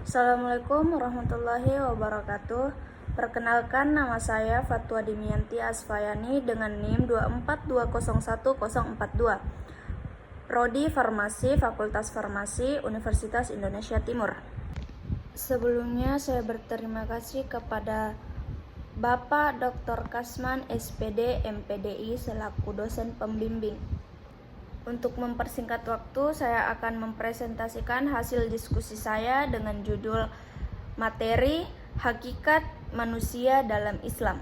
Assalamualaikum warahmatullahi wabarakatuh. Perkenalkan, nama saya Fatwa Dimianti Asfayani dengan NIM 242010042. Prodi Farmasi, Fakultas Farmasi, Universitas Indonesia Timur. Sebelumnya saya berterima kasih kepada Bapak Dr. Kasman SPD MPDI selaku dosen pembimbing. Untuk mempersingkat waktu, saya akan mempresentasikan hasil diskusi saya dengan judul materi Hakikat Manusia dalam Islam.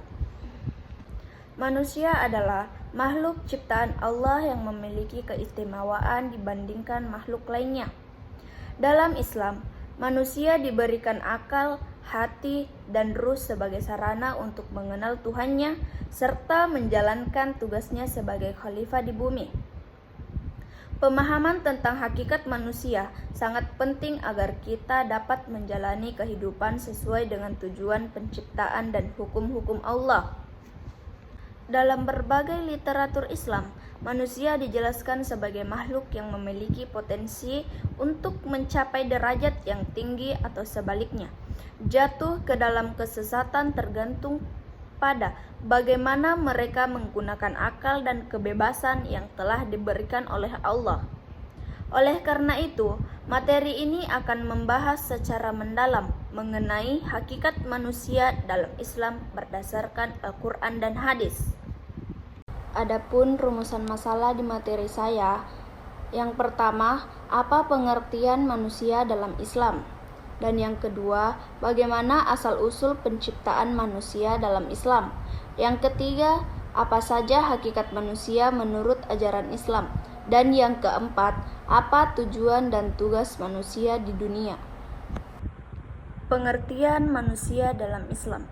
Manusia adalah makhluk ciptaan Allah yang memiliki keistimewaan dibandingkan makhluk lainnya. Dalam Islam, manusia diberikan akal, hati, dan ruh sebagai sarana untuk mengenal Tuhannya serta menjalankan tugasnya sebagai khalifah di bumi. Pemahaman tentang hakikat manusia sangat penting agar kita dapat menjalani kehidupan sesuai dengan tujuan penciptaan dan hukum-hukum Allah. Dalam berbagai literatur Islam, manusia dijelaskan sebagai makhluk yang memiliki potensi untuk mencapai derajat yang tinggi atau sebaliknya. Jatuh ke dalam kesesatan tergantung pada bagaimana mereka menggunakan akal dan kebebasan yang telah diberikan oleh Allah. Oleh karena itu, materi ini akan membahas secara mendalam mengenai hakikat manusia dalam Islam berdasarkan Al-Quran dan hadis. Adapun rumusan masalah di materi saya, yang pertama, apa pengertian manusia dalam Islam? Dan yang kedua, bagaimana asal-usul penciptaan manusia dalam Islam? Yang ketiga, apa saja hakikat manusia menurut ajaran Islam? Dan yang keempat, apa tujuan dan tugas manusia di dunia? Pengertian manusia dalam Islam.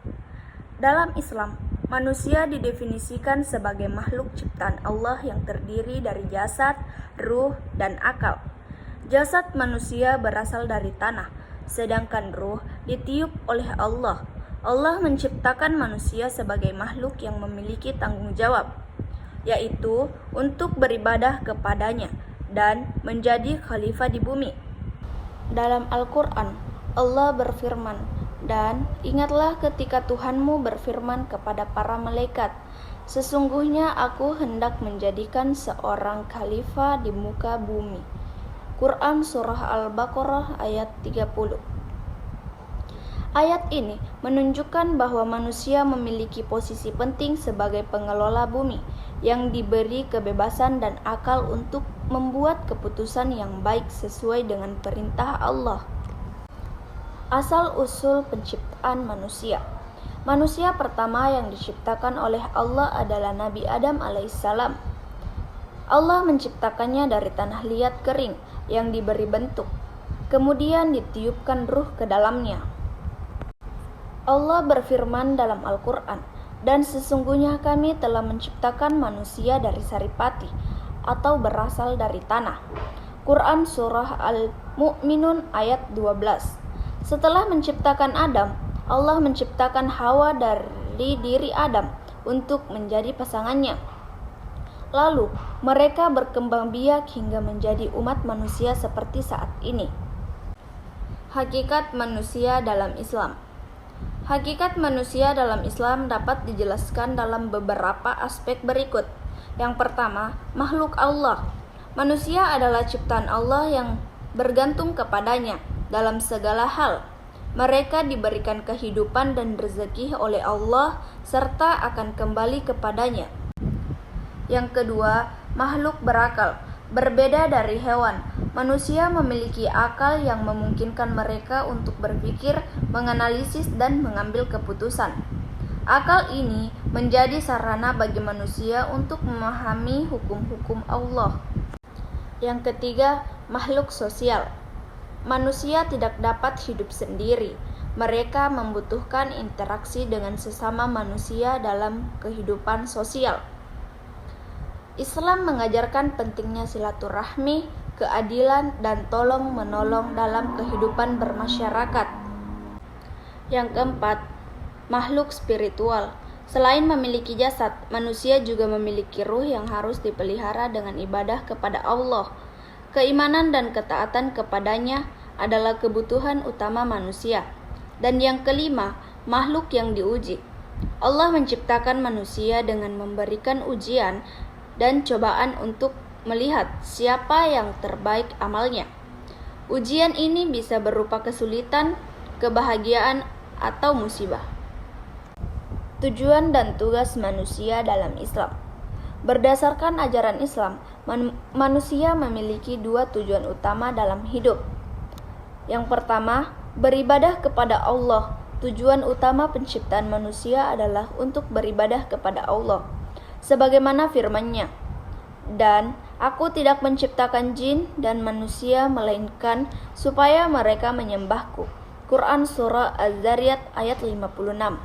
Dalam Islam, manusia didefinisikan sebagai makhluk ciptaan Allah yang terdiri dari jasad, ruh, dan akal. Jasad manusia berasal dari tanah, sedangkan ruh ditiup oleh Allah. Allah menciptakan manusia sebagai makhluk yang memiliki tanggung jawab, yaitu untuk beribadah kepadanya dan menjadi khalifah di bumi. Dalam Al-Quran, Allah berfirman, "Dan ingatlah ketika Tuhanmu berfirman kepada para malaikat, sesungguhnya aku hendak menjadikan seorang khalifah di muka bumi." Quran Surah Al-Baqarah ayat 30. Ayat ini menunjukkan bahwa manusia memiliki posisi penting sebagai pengelola bumi yang diberi kebebasan dan akal untuk membuat keputusan yang baik sesuai dengan perintah Allah. Asal-usul penciptaan manusia. Manusia pertama yang diciptakan oleh Allah adalah Nabi Adam alaihissalam. Allah menciptakannya dari tanah liat kering yang diberi bentuk, kemudian ditiupkan ruh ke dalamnya. Allah berfirman dalam Al-Quran, "Dan sesungguhnya kami telah menciptakan manusia dari saripati atau berasal dari tanah." Quran Surah Al-Mu'minun ayat 12. Setelah menciptakan Adam, Allah menciptakan Hawa dari diri Adam untuk menjadi pasangannya. Lalu, mereka berkembang biak hingga menjadi umat manusia seperti saat ini. Hakikat manusia dalam Islam. Hakikat manusia dalam Islam dapat dijelaskan dalam beberapa aspek berikut. Yang pertama, makhluk Allah. Manusia adalah ciptaan Allah yang bergantung kepadanya dalam segala hal. Mereka diberikan kehidupan dan rezeki oleh Allah serta akan kembali kepadanya. Yang kedua, makhluk berakal. Berbeda dari hewan, manusia memiliki akal yang memungkinkan mereka untuk berpikir, menganalisis, dan mengambil keputusan. Akal ini menjadi sarana bagi manusia untuk memahami hukum-hukum Allah. Yang ketiga, makhluk sosial. Manusia tidak dapat hidup sendiri. Mereka membutuhkan interaksi dengan sesama manusia dalam kehidupan sosial. Islam mengajarkan pentingnya silaturahmi, keadilan, dan tolong-menolong dalam kehidupan bermasyarakat. Yang keempat, makhluk spiritual. Selain memiliki jasad, manusia juga memiliki ruh yang harus dipelihara dengan ibadah kepada Allah. Keimanan dan ketaatan kepadanya adalah kebutuhan utama manusia. Dan yang kelima, makhluk yang diuji. Allah menciptakan manusia dengan memberikan ujian dan cobaan untuk melihat siapa yang terbaik amalnya. Ujian ini bisa berupa kesulitan, kebahagiaan, atau musibah. Tujuan dan tugas manusia dalam Islam. Berdasarkan ajaran Islam, manusia memiliki dua tujuan utama dalam hidup. Yang pertama, beribadah kepada Allah. Tujuan utama penciptaan manusia adalah untuk beribadah kepada Allah, sebagaimana firman-Nya. Dan aku tidak menciptakan jin dan manusia melainkan supaya mereka menyembahku. Quran Surah Az-Zariyat ayat 56.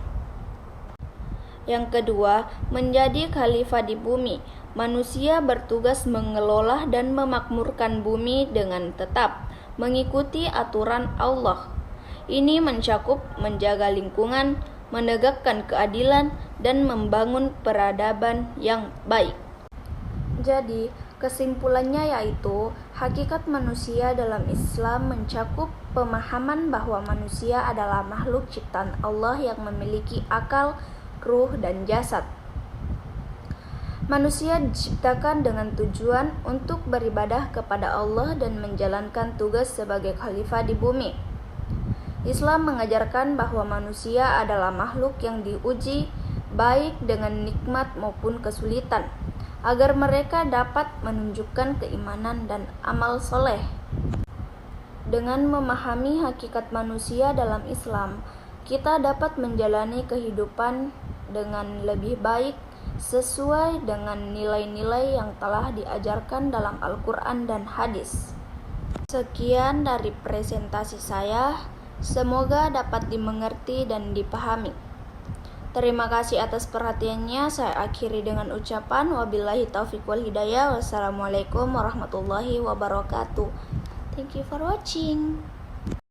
Yang kedua, menjadi khalifah di bumi. Manusia bertugas mengelola dan memakmurkan bumi dengan tetap mengikuti aturan Allah. Ini mencakup menjaga lingkungan, menegakkan keadilan, dan membangun peradaban yang baik. Jadi, kesimpulannya yaitu hakikat manusia dalam Islam mencakup pemahaman bahwa manusia adalah makhluk ciptaan Allah yang memiliki akal, ruh, dan jasad. Manusia diciptakan dengan tujuan untuk beribadah kepada Allah dan menjalankan tugas sebagai khalifah di bumi. Islam mengajarkan bahwa manusia adalah makhluk yang diuji baik dengan nikmat maupun kesulitan, agar mereka dapat menunjukkan keimanan dan amal soleh. Dengan memahami hakikat manusia dalam Islam, kita dapat menjalani kehidupan dengan lebih baik sesuai dengan nilai-nilai yang telah diajarkan dalam Al-Quran dan hadis. Sekian dari presentasi saya, semoga dapat dimengerti dan dipahami. Terima kasih atas perhatiannya. Saya akhiri dengan ucapan wabillahi taufiq wal hidayah. Wassalamualaikum warahmatullahi wabarakatuh. Thank you for watching.